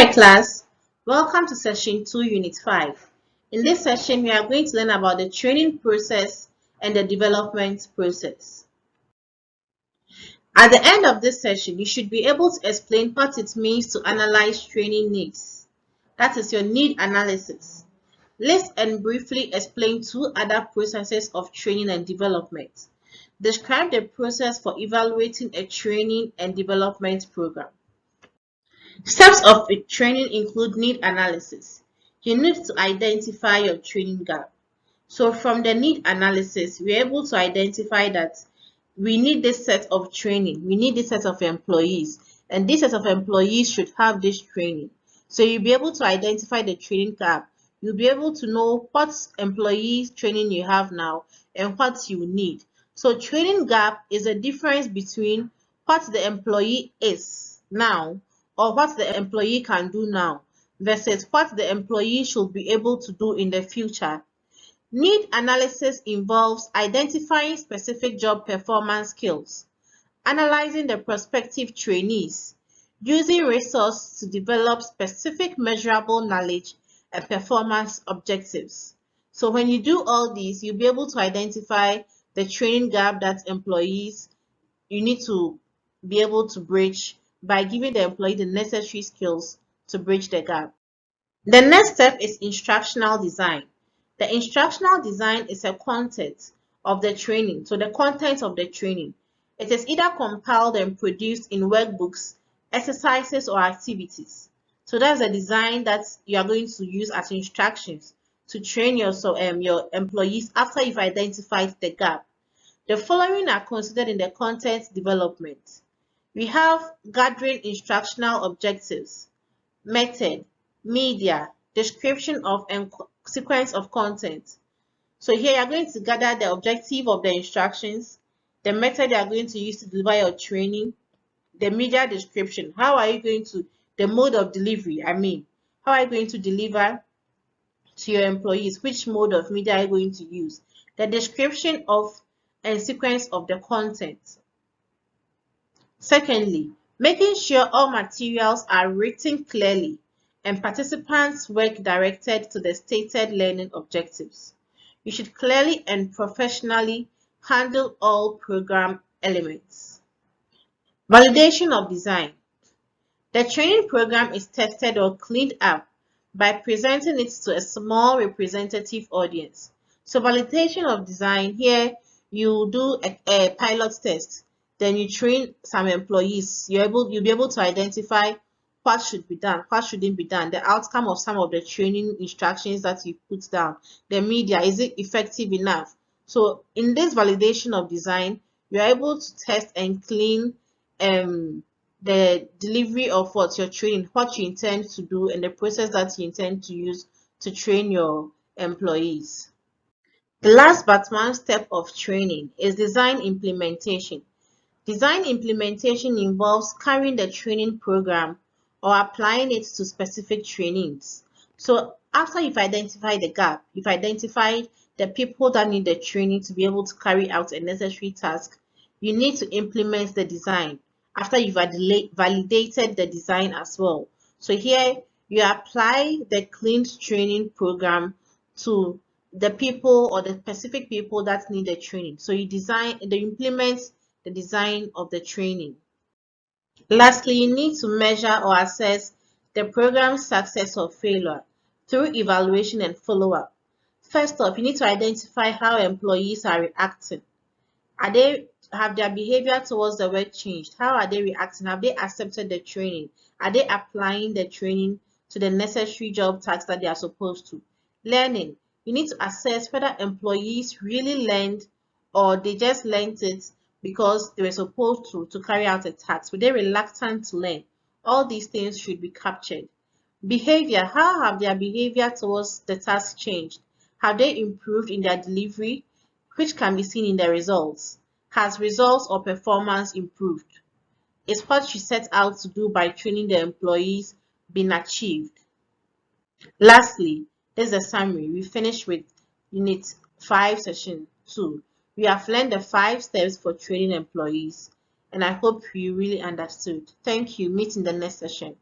Hi class, welcome to session 2 unit 5. In this session we are going to learn about the training process and the development process. At the end of this session you should be able to explain what it means to analyze training needs. That is your need analysis. List and briefly explain two other processes of training and development. Describe the process for evaluating a training and development program. Steps of training include need analysis. You need to identify your training gap. So from the need analysis, we're able to identify that we need this set of training, we need this set of employees, and this set of employees should have this training. So you'll be able to identify the training gap. You'll be able to know what employees training you have now and what you need. So training gap is a difference between what the employee is now or what the employee can do now versus what the employee should be able to do in the future. Need analysis involves identifying specific job performance skills, analyzing the prospective trainees, using resources to develop specific measurable knowledge and performance objectives. So when you do all these, you'll be able to identify the training gap that employees you need to be able to bridge by giving the employee the necessary skills to bridge the gap. The next step is instructional design. The instructional design is a content of the training. So the content of the training. It is either compiled and produced in workbooks, exercises, or activities. So that's a design that you are going to use as instructions to train your employees after you've identified the gap. The following are considered in the content development. We have gathering instructional objectives, method, media, description of and sequence of content. So here you are going to gather the objective of the instructions, the method you are going to use to deliver your training, the media description. How are you going to, the mode of delivery, how are you going to deliver to your employees? Which mode of media are you going to use? The description of and sequence of the content. Secondly, making sure all materials are written clearly and participants' work directed to the stated learning objectives. You should clearly and professionally handle all program elements. Validation of design. The training program is tested or cleaned up by presenting it to a small representative audience. So validation of design, here you do a pilot test, then you train some employees. You'll be able to identify what should be done, what shouldn't be done, the outcome of some of the training instructions that you put down, the media, is it effective enough? So in this validation of design, you're able to test and clean the delivery of what you're training, what you intend to do, and the process that you intend to use to train your employees. The last but one step of training is design implementation. Design implementation involves carrying the training program or applying it to specific trainings. So after you've identified the gap, you've identified the people that need the training to be able to carry out a necessary task, you need to implement the design after you've validated the design as well. So here you apply the cleaned training program to the people or the specific people that need the training. So you implement the design of the training. Lastly, you need to measure or assess the program's success or failure through evaluation and follow-up. First off, you need to identify how employees are reacting. Have their behavior towards the work changed? How are they reacting? Have they accepted the training? Are they applying the training to the necessary job tasks that they are supposed to? Learning. You need to assess whether employees really learned or they just learned it because they were supposed to carry out a task. Were they reluctant to learn? All these things should be captured. Behavior. How have their behavior towards the task changed? Have they improved in their delivery, which can be seen in the results? Has results or performance improved? Is what you set out to do by training the employees been achieved? Lastly, this is a summary. We finished with Unit 5, Session 2. We have learned the 5 steps for training employees, and I hope you really understood. Thank you. Meet in the next session.